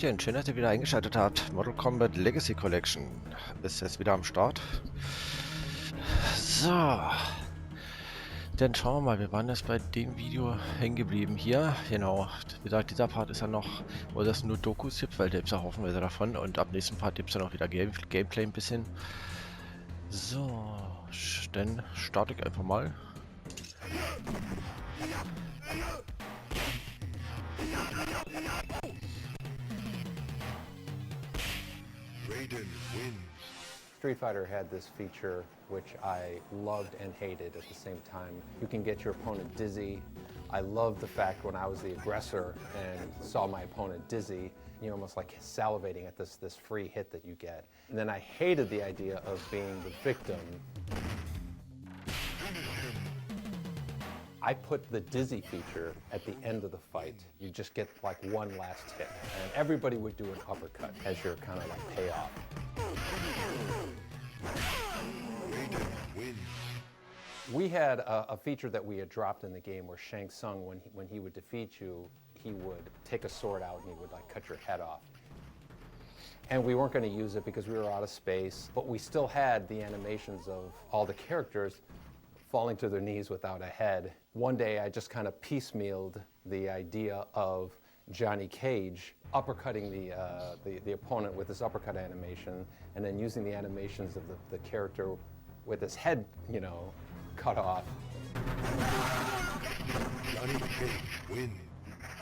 Schön, dass ihr wieder eingeschaltet habt. Mortal Kombat Legacy Collection ist jetzt wieder am Start. So. Dann schauen wir mal, wir waren jetzt bei dem Video hängen geblieben. Hier, genau. Wie gesagt, dieser Part ist ja noch, wo es nur Dokus gibt, weil da gibt es ja haufenweise davon. Und ab nächsten Part gibt es dann auch wieder Gameplay ein bisschen. So. Dann starte ich einfach mal. Street Fighter had this feature which I loved and hated at the same time. You can get your opponent dizzy. I loved the fact when I was the aggressor and saw my opponent dizzy, you're almost like salivating at this free hit that you get. And then I hated the idea of being the victim. I put the dizzy feature at the end of the fight. You just get like one last hit. And everybody would do an uppercut as your kind of like payoff. We had a feature that we had dropped in the game where Shang Tsung, when he would defeat you, he would take a sword out and he would like cut your head off. And we weren't going to use it because we were out of space, but we still had the animations of all the characters falling to their knees without a head. One day I just kind of piecemealed the idea of Johnny Cage uppercutting the opponent with this uppercut animation and then using the animations of the character with his head, you know, cut off. Johnny Cage wins.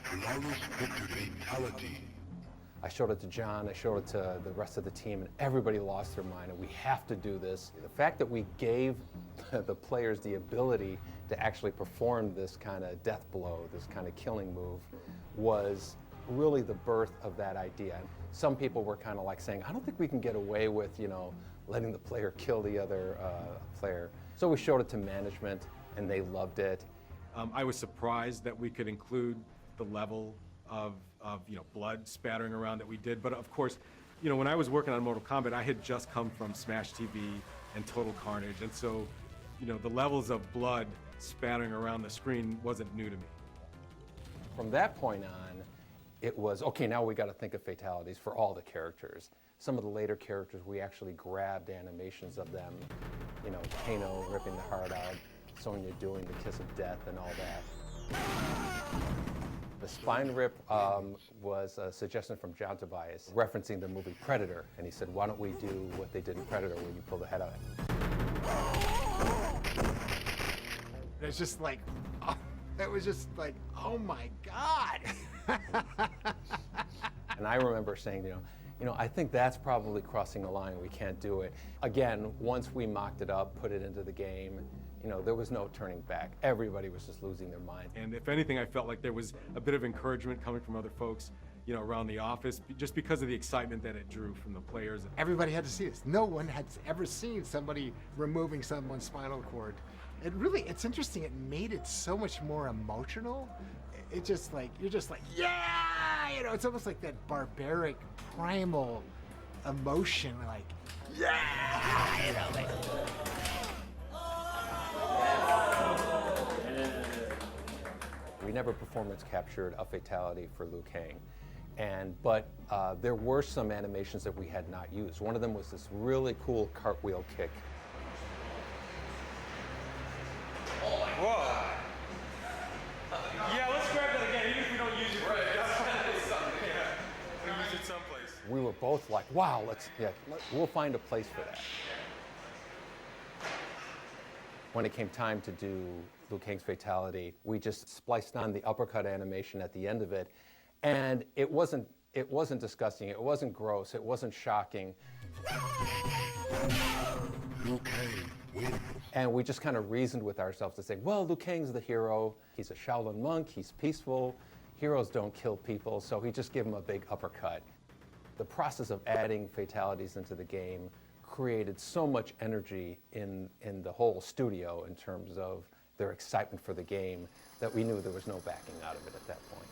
Flawless victory fatality. I showed it to John, I showed it to the rest of the team, and everybody lost their mind, and we have to do this. The fact that we gave the players the ability to actually perform this kind of death blow, this kind of killing move, was really the birth of that idea. Some people were kind of like saying, I don't think we can get away with, you know, letting the player kill the other player. So we showed it to management, and they loved it. I was surprised that we could include the level of you know, blood spattering around that we did, but of course, you know, when I was working on Mortal Kombat, I had just come from Smash TV and Total Carnage, and so, you know, the levels of blood spattering around the screen wasn't new to me. From that point on, it was, okay, now we got to think of fatalities for all the characters. Some of the later characters, we actually grabbed animations of them, you know, Kano ripping the heart out, Sonya doing the kiss of death and all that. The spine rip was a suggestion from John Tobias, referencing the movie Predator, and he said, why don't we do what they did in Predator where you pull the head out? It's just like, oh, it was just like, oh my God. And I remember saying, you know, I think that's probably crossing the line. We can't do it. Again, once we mocked it up, put it into the game, you know, there was no turning back. Everybody was just losing their mind. And if anything, I felt like there was a bit of encouragement coming from other folks, you know, around the office, just because of the excitement that it drew from the players. Everybody had to see this. No one had ever seen somebody removing someone's spinal cord. It really, it's interesting. It made it so much more emotional. It just like, you're just like, yeah! You know, it's almost like that barbaric, primal emotion, like, yeah! You know, like, we never performance captured a fatality for Liu Kang. But there were some animations that we had not used. One of them was this really cool cartwheel kick. Whoa. Yeah, let's grab that again, even if we don't use it. Right, we'll use it someplace. We were both like, wow, we'll find a place for that. When it came time to do Liu Kang's fatality, we just spliced on the uppercut animation at the end of it, and it wasn't disgusting, it wasn't gross, it wasn't shocking. Liu Kang wins. And we just kind of reasoned with ourselves to say, well, Liu Kang's the hero, he's a Shaolin monk, he's peaceful, heroes don't kill people, so he just gave him a big uppercut. The process of adding fatalities into the game created so much energy in the whole studio in terms of their excitement for the game that we knew there was no backing out of it at that point.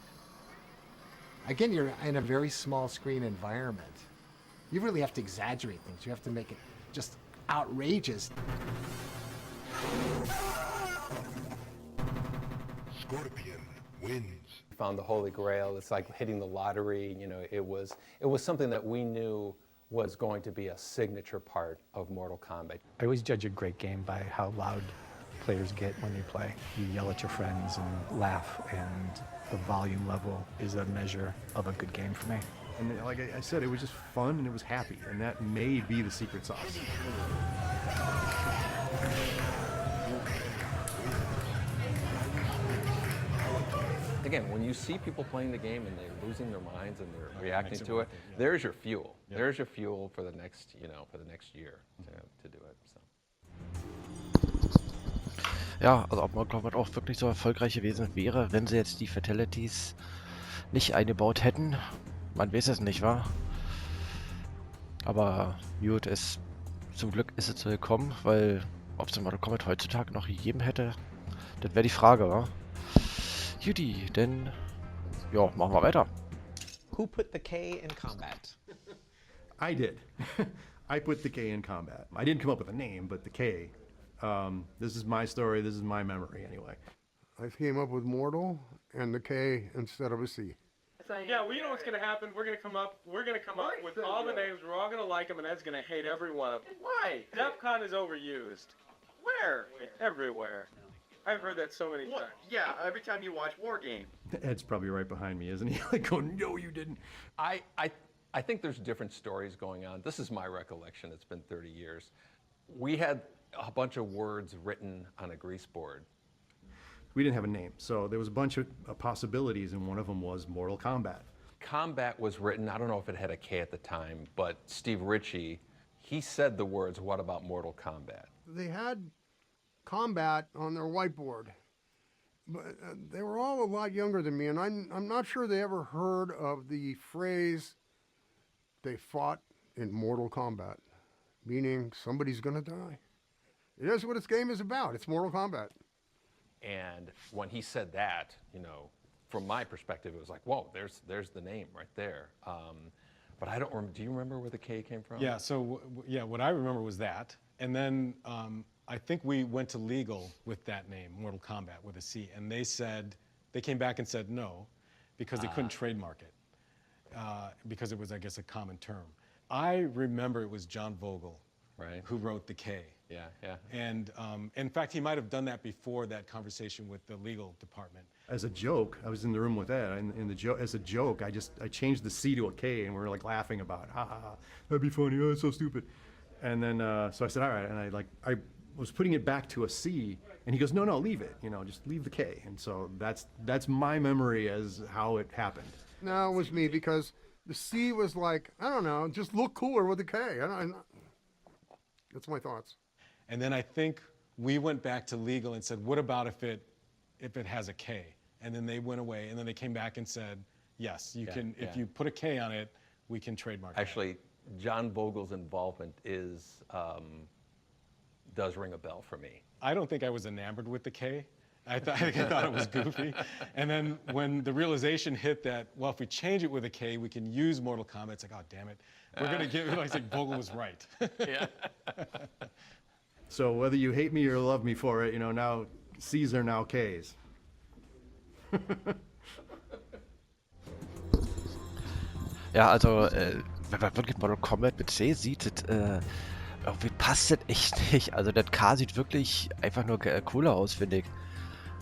again, you're in a very small screen environment. You really have to exaggerate things. You have to make it just outrageous. Scorpion wins. Found the Holy Grail. It's like hitting the lottery. You know, it was something that we knew was going to be a signature part of Mortal Kombat. I always judge a great game by how loud players get when they play. You yell at your friends and laugh, and the volume level is a measure of a good game for me. And like I said, it was just fun and it was happy, and that may be the secret sauce. Again, when you see people playing the game and they're losing their minds and they're reacting to it, there's your fuel. Yep. There's your fuel for the next, you know, for the next year to do it. So. Ja, also ob Mortal Kombat auch wirklich so erfolgreich gewesen wäre, wenn sie jetzt die Fatalities nicht eingebaut hätten. Man weiß es nicht, wa? Aber gut, zum Glück ist es so gekommen, weil ob es in Mortal Kombat heutzutage noch gegeben hätte, das wäre die Frage, wa? Judy, denn ja, machen wir weiter. Who put the K in Kombat? I did. I put the K in Kombat. I didn't come up with a name, but the K. This is my story, this is my memory anyway. I came up with Mortal and the K instead of a C. Yeah, well, you know what's going to happen? We're going to come up with all the names. We're all going to like them, and Ed's going to hate every one of them. Why? DEFCON is overused. Where? Everywhere. I've heard that so many times. Yeah, every time you watch War Game. Ed's probably right behind me, isn't he? Like going, no, you didn't. I think there's different stories going on. This is my recollection. It's been 30 years. We had a bunch of words written on a grease board. We didn't have a name, so there was a bunch of possibilities, and one of them was Mortal Kombat. Kombat was written, I don't know if it had a K at the time, but Steve Ritchie, he said the words, what about Mortal Kombat? They had Combat on their whiteboard, but they were all a lot younger than me, and I'm not sure they ever heard of the phrase, they fought in Mortal Kombat, meaning somebody's gonna die. It is what this game is about. It's Mortal Kombat. And when he said that, you know, from my perspective, it was like, whoa, there's the name right there. But I don't remember, do you remember where the K came from? Yeah, so, what I remember was that. And then I think we went to legal with that name, Mortal Kombat, with a C. And they came back and said no, because they couldn't trademark it. Because it was, I guess, a common term. I remember it was John Vogel, right, who wrote the K. Yeah. And in fact, he might have done that before that conversation with the legal department. As a joke, I was in the room with Ed, and as a joke, I changed the C to a K, and we were like laughing about it. Ha ha ha, that'd be funny, oh, it's so stupid. And then, so I said, all right, and I was putting it back to a C, and he goes, no, leave it, just leave the K. And so that's my memory as how it happened. No, it was me, because the C was like, I don't know, just look cooler with the K. That's my thoughts. And then I think we went back to legal and said, what about if it has a K? And then they went away, and then they came back and said, yes, you can. If you put a K on it, we can trademark it. Actually, John Vogel's involvement does ring a bell for me. I don't think I was enamored with the K. I thought it was goofy. And then when the realization hit that, well, if we change it with a K, we can use Mortal Kombat, it's like, oh, damn it. We're going to give it, like Vogel was right. Yeah. So whether you hate me or love me for it, now C's are now K's. Ja, also, wenn man wirklich Mortal Kombat mit C sieht, irgendwie passt das echt nicht. Also, das K sieht wirklich einfach nur cooler aus, finde ich.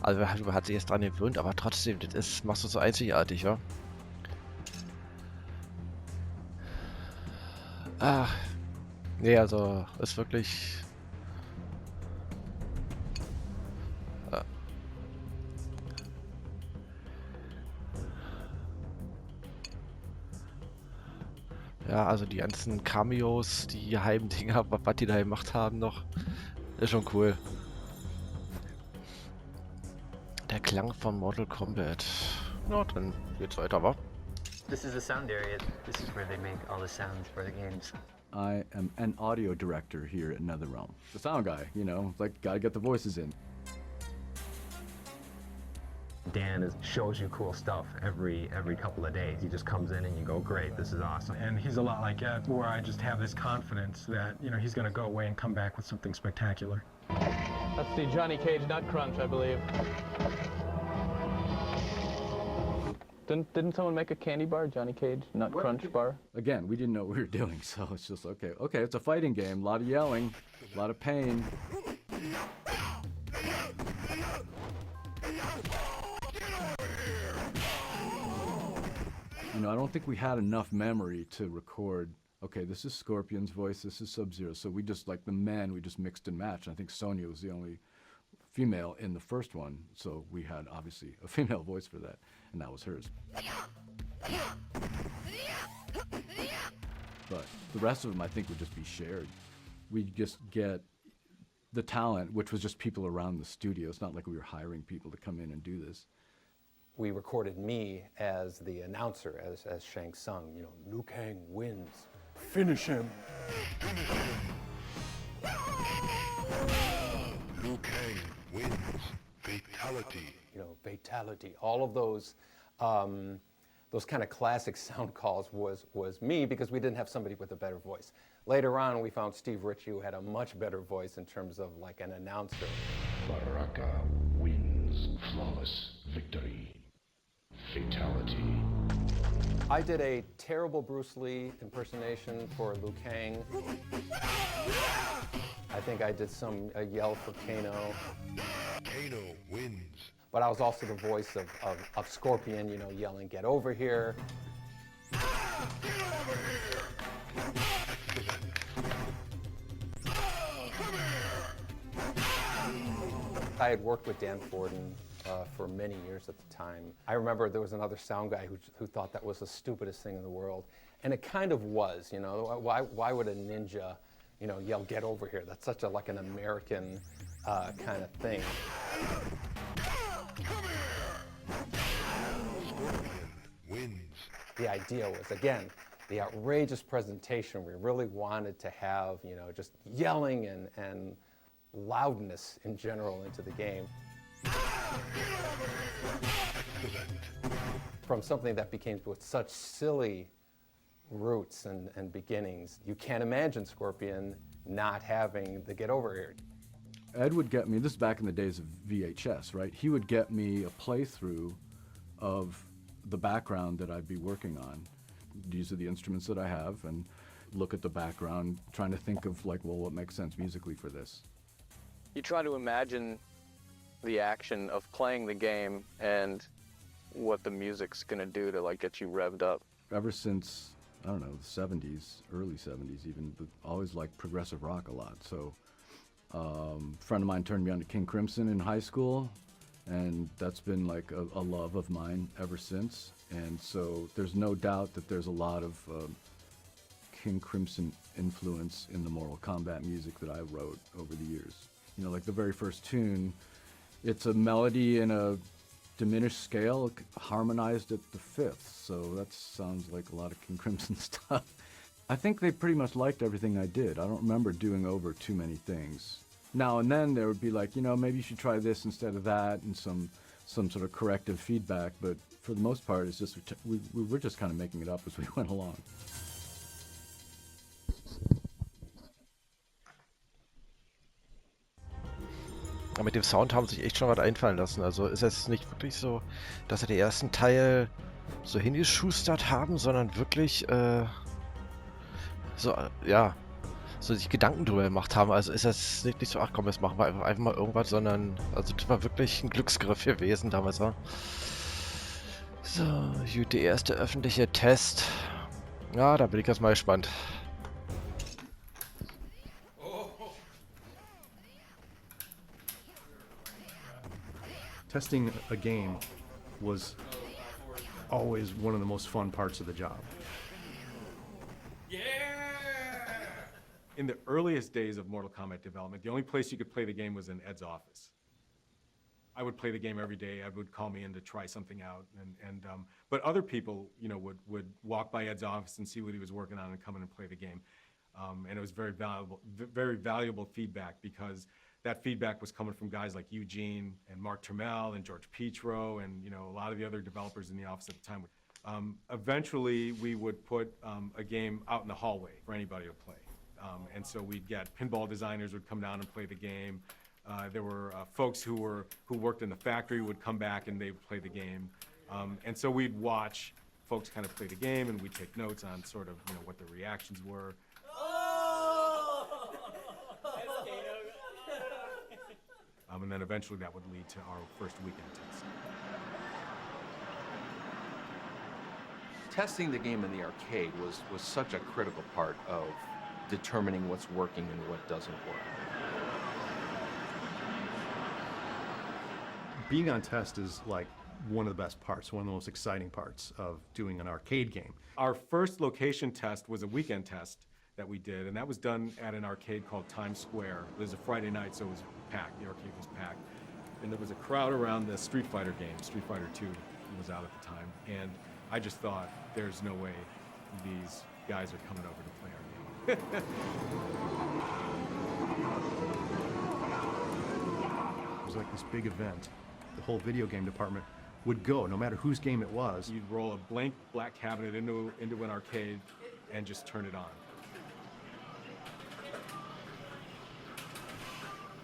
Also, man hat sich jetzt dran gewöhnt, aber trotzdem, machst du so einzigartig, ja? Ach, nee, also, ist wirklich... Ja, also die ganzen Cameos, die geheimen Dinger, was die da gemacht haben noch, ist schon cool. Der Klang von Mortal Kombat. Na, dann geht's weiter, wa? This is the sound area. This is where they make all the sounds for the games. I am an audio director here at NetherRealm. The sound guy, like gotta get the voices in. Dan shows you cool stuff every couple of days. He just comes in and you go, great, this is awesome. And he's a lot like Ed, where I just have this confidence that, he's going to go away and come back with something spectacular. That's the Johnny Cage Nut Crunch, I believe. Didn't someone make a candy bar, Johnny Cage, Nut Crunch bar? Again, we didn't know what we were doing, so it's just okay, it's a fighting game, a lot of yelling, a lot of pain. You know, I don't think we had enough memory to record, okay, this is Scorpion's voice, this is Sub-Zero, so we just, like the men, we just mixed and matched. I think Sonya was the only female in the first one, so we had obviously a female voice for that, and that was hers. But the rest of them, I think, would just be shared. We'd just get the talent, which was just people around the studio. It's not like we were hiring people to come in and do this. We recorded me as the announcer, as Shang Tsung. You know, Liu Kang wins. Finish him. Liu Kang wins. Fatality. You know, fatality. All of those kind of classic sound calls was me, because we didn't have somebody with a better voice. Later on, we found Steve Ritchie, who had a much better voice in terms of like an announcer. Baraka wins. Flawless victory. Fatality. I did a terrible Bruce Lee impersonation for Liu Kang. I think I did a yell for Kano. Kano wins. But I was also the voice of Scorpion, you know, yelling, "Get over here." Get over here. Come here. I had worked with Dan Forden for many years at the time. I remember there was another sound guy who thought that was the stupidest thing in the world. And it kind of was, you know. Why would a ninja, you know, yell, "Get over here"? That's such like an American kind of thing. Scorpion wins. The idea was, again, the outrageous presentation. We really wanted to have, you know, just yelling and loudness in general into the game. From something that became with such silly roots and beginnings, you can't imagine Scorpion not having the "Get over here." Ed would get me, this is back in the days of VHS, right? He would get me a playthrough of the background that I'd be working on. These are the instruments that I have, and look at the background, trying to think of like, well, what makes sense musically for this. You try to imagine the action of playing the game and what the music's gonna do to like get you revved up. Ever since, I don't know, the 70s, early 70s even, but always liked progressive rock a lot. So a friend of mine turned me on to King Crimson in high school, and that's been like a love of mine ever since. And so there's no doubt that there's a lot of King Crimson influence in the Mortal Kombat music that I wrote over the years. You know, like the very first tune, it's a melody in a diminished scale, harmonized at the fifth, so that sounds like a lot of King Crimson stuff. I think they pretty much liked everything I did. I don't remember doing over too many things. Now and then there would be like, you know, maybe you should try this instead of that, and some sort of corrective feedback, but for the most part, it's just we were just kind of making it up as we went along. Aber mit dem Sound haben sie sich echt schon was einfallen lassen. Also ist es nicht wirklich so, dass sie den ersten Teil so hingeschustert haben, sondern wirklich so sich Gedanken drüber gemacht haben. Also ist das nicht so, ach komm, jetzt machen wir einfach mal irgendwas, sondern also das war wirklich ein Glücksgriff gewesen damals. Ja? So, gut, der erste öffentliche Test. Ja, da bin ich jetzt mal gespannt. Testing a game was always one of the most fun parts of the job. In the earliest days of Mortal Kombat development, the only place you could play the game was in Ed's office. I would play the game every day. Ed would call me in to try something out, but other people, you know, would walk by Ed's office and see what he was working on and come in and play the game, and it was very valuable feedback, because that feedback was coming from guys like Eugene and Mark Trammell and George Petro and, you know, a lot of the other developers in the office at the time. Eventually, we would put a game out in the hallway for anybody to play. And so we'd get pinball designers would come down and play the game. There were folks who worked in the factory would come back and they'd play the game. And so we'd watch folks kind of play the game, and we'd take notes on sort of, you know, what the reactions were. And then eventually that would lead to our first weekend test. Testing the game in the arcade was such a critical part of determining what's working and what doesn't work. Being on test is like one of the best parts, one of the most exciting parts of doing an arcade game. Our first location test was a weekend test that we did, and that was done at an arcade called Times Square. It was a Friday night, so it was packed. The arcade was packed. And there was a crowd around the Street Fighter game. Street Fighter 2 was out at the time. And I just thought, there's no way these guys are coming over to play our game. It was like this big event. The whole video game department would go, no matter whose game it was. You'd roll a blank black cabinet into an arcade and just turn it on.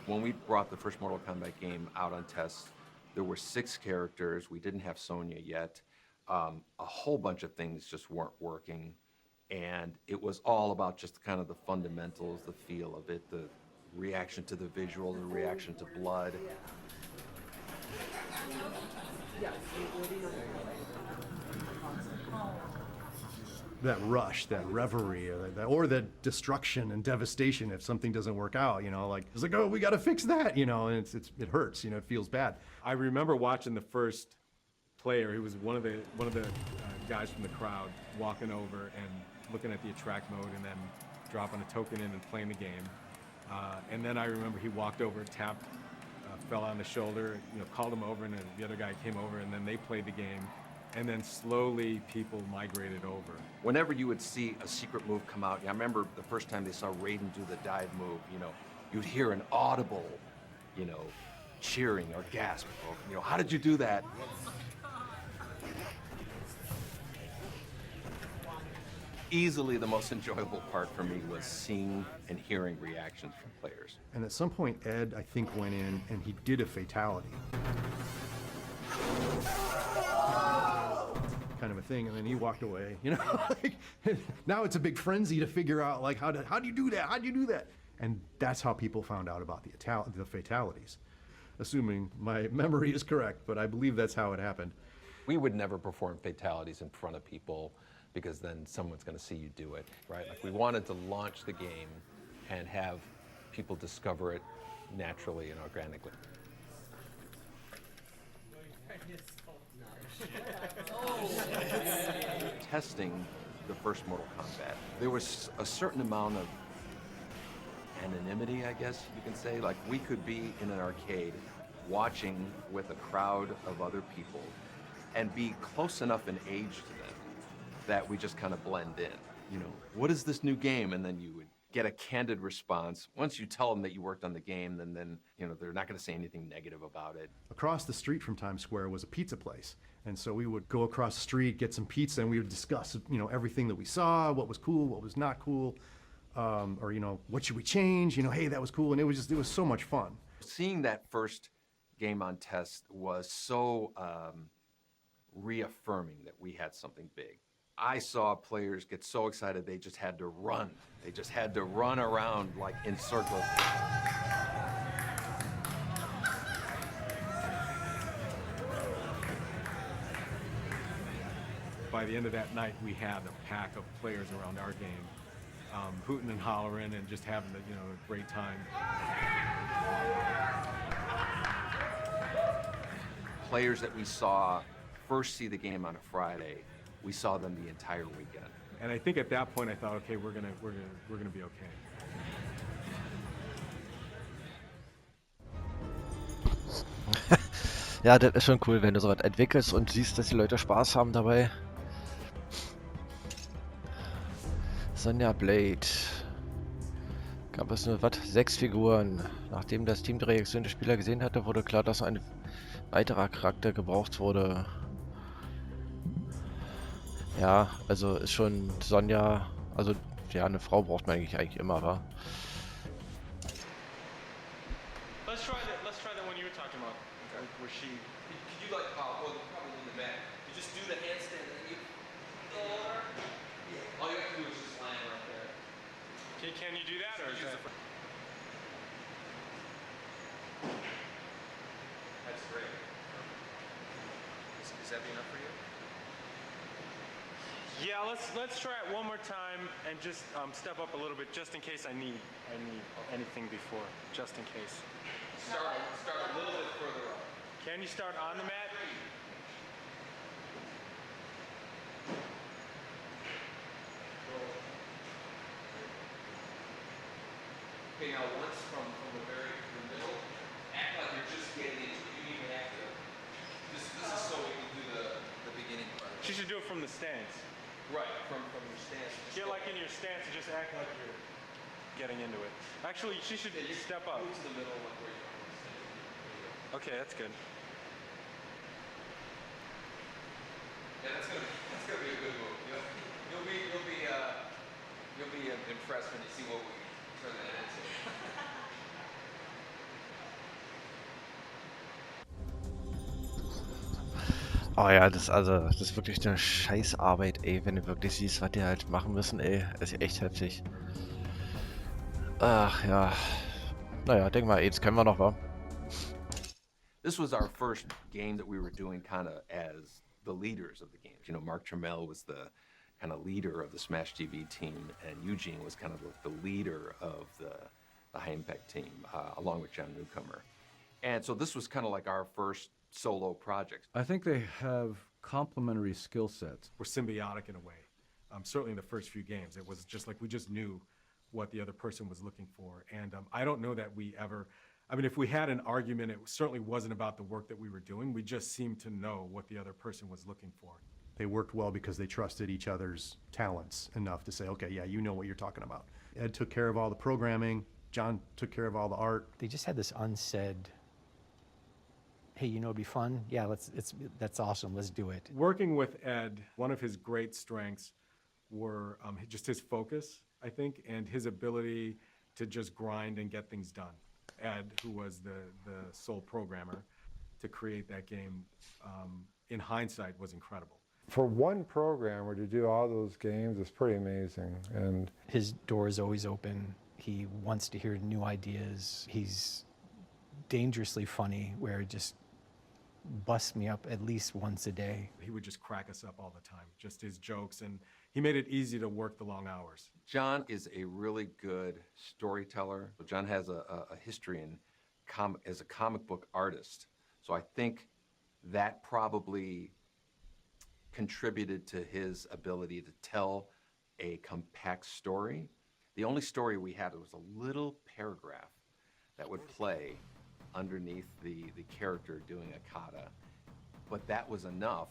When we brought the first Mortal Kombat game out on test, there were 6 characters. We didn't have Sonya yet. A whole bunch of things just weren't working. And it was all about just kind of the fundamentals, the feel of it, the reaction to the visual, the reaction to blood. That rush, that reverie, or the destruction and devastation if something doesn't work out, you know, like, it's like, oh, we got to fix that, you know, and it hurts, you know, it feels bad. I remember watching the first player, who was one of the guys from the crowd, walking over and looking at the attract mode and then dropping a token in and playing the game. And then I remember he walked over, tapped, fell on the shoulder, you know, called him over, and then the other guy came over, and then they played the game. And then slowly people migrated over. Whenever you would see a secret move come out, I remember the first time they saw Raiden do the dive move, you know, you'd hear an audible, you know, cheering or gasp, or, you know, how did you do that? Easily the most enjoyable part for me was seeing and hearing reactions from players. And at some point, Ed, I think, went in and he did a fatality. Kind of a thing, and then he walked away, you know. Like, now it's a big frenzy to figure out, like, how do you do that? How do you do that? And that's how people found out about the fatalities. Assuming my memory is correct, but I believe that's how it happened. We would never perform fatalities in front of people because then someone's going to see you do it, right? Like, we wanted to launch the game and have people discover it naturally and organically. Testing the first Mortal Kombat, there was a certain amount of anonymity, I guess you can say. Like, we could be in an arcade watching with a crowd of other people and be close enough in age to them that we just kind of blend in. You know, what is this new game? And then you would get a candid response. Once you tell them that you worked on the game, then you know, they're not going to say anything negative about it. Across the street from Times Square was a pizza place. And so we would go across the street, get some pizza, and we would discuss, you know, everything that we saw, what was cool, what was not cool, or, you know, what should we change? You know, hey, that was cool. And it was so much fun. Seeing that first game on test was so reaffirming that we had something big. I saw players get so excited they just had to run. They just had to run around like in circles. By the end of that night, we had a pack of players around our game, hooting and hollering and just having a great time. Players that we saw first see the game on a Friday, we saw them the entire weekend. And I think at that point I thought, okay, we're gonna be okay. Ja, das ist schon cool, wenn du sowas entwickelst und siehst, dass die Leute Spaß haben dabei. Sonja Blade. Gab es nur, 6 Figuren. Nachdem das Team die Reaktion der Spieler gesehen hatte, wurde klar, dass ein weiterer Charakter gebraucht wurde. Ja, also ist schon Sonja, also ja, eine Frau braucht man eigentlich immer, wa? Let's try the one you were talking about. Where she... Could you like, well, probably in the back. Can you do that, or is that... That's great. Is that enough for you? Yeah, let's try it one more time and just step up a little bit, just in case I need anything before, just in case. Start a little bit further up. Can you start on the mat? Okay, now once from the middle, act like you're just getting into it. You even have to. This is so we can do the beginning part. She should do it from the stance. Right, from your stance. Get like in your stance and just act like you're getting into it. Actually, she should step up. Move to the middle, like where you're Okay, that's good. Yeah, that's gonna be a good move. You'll be impressed when you see what we turn that into. Oh ja, das ist wirklich eine Scheißarbeit, ey, wenn du wirklich siehst, was die halt machen müssen, ey. Das ist echt heftig. Ach ja. Naja, denk mal, jetzt können wir noch, wa? This was our first game that we were doing kind of as the leaders of the games. You know, Mark Trammell was the kind of leader of the Smash TV team, and Eugene was kind of the leader of the High Impact team, along with John Newcomer. And so this was kind of like our first solo project. I think they have complementary skill sets. We're symbiotic in a way. Certainly in the first few games, it was just like we just knew what the other person was looking for. And I don't know that we ever, I mean, if we had an argument, it certainly wasn't about the work that we were doing. We just seemed to know what the other person was looking for. They worked well because they trusted each other's talents enough to say, okay, yeah, you know what you're talking about. Ed took care of all the programming. John took care of all the art. They just had this unsaid, hey, you know, it'd be fun. Yeah, that's awesome. Let's do it. Working with Ed, one of his great strengths were just his focus, I think, and his ability to just grind and get things done. Ed, who was the sole programmer to create that game, in hindsight, was incredible. For one programmer to do all those games is pretty amazing. And his door is always open. He wants to hear new ideas. He's dangerously funny, where it just busts me up at least once a day. He would just crack us up all the time, just his jokes, and he made it easy to work the long hours. John is a really good storyteller. John has a history as a comic book artist. So I think that probably contributed to his ability to tell a compact story. The only story we had was a little paragraph that would play underneath the character doing a kata. But that was enough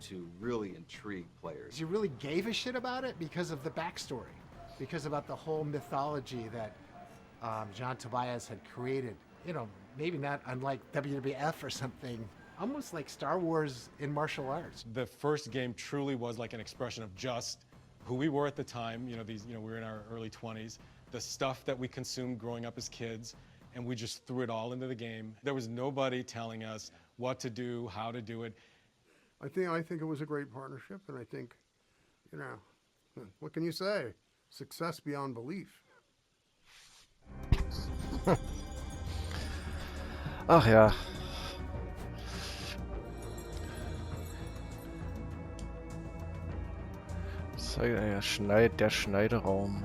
to really intrigue players. You really gave a shit about it because of the backstory, because about the whole mythology that John Tobias had created. You know, maybe not unlike WWF or something, almost like Star Wars in martial arts. The first game truly was like an expression of just who we were at the time. You know, we were in our early 20s, the stuff that we consumed growing up as kids, and we just threw it all into the game. There was nobody telling us what to do, how to do it. I think it was a great partnership, and I think, you know, what can you say? Success beyond belief. Ach ja. Der Schneideraum.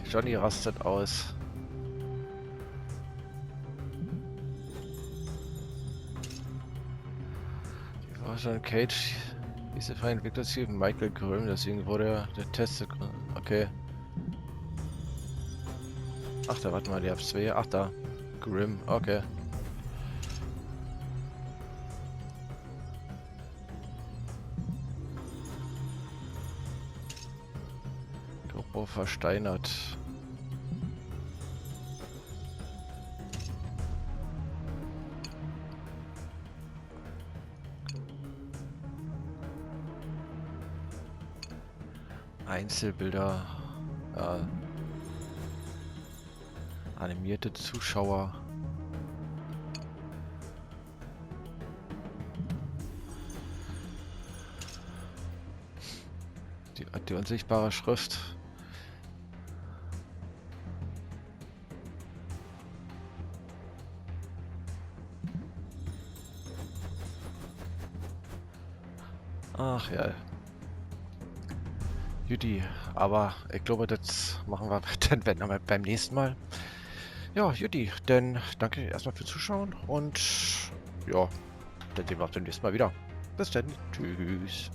Johnny rastet aus. Die war schon Cage. Diese freie Entwicklerziel von Michael Grimm, deswegen wurde der Test. Okay. Ach, da warte mal, die F2. Ach, da. Grimm, okay. Turbo versteinert. Einzelbilder, animierte Zuschauer. Die unsichtbare Schrift. Ach ja. Judy, aber ich glaube, das machen wir dann beim nächsten Mal. Ja, Judy, dann danke erstmal fürs Zuschauen und ja, dann sehen wir uns beim nächsten Mal wieder. Bis dann. Tschüss.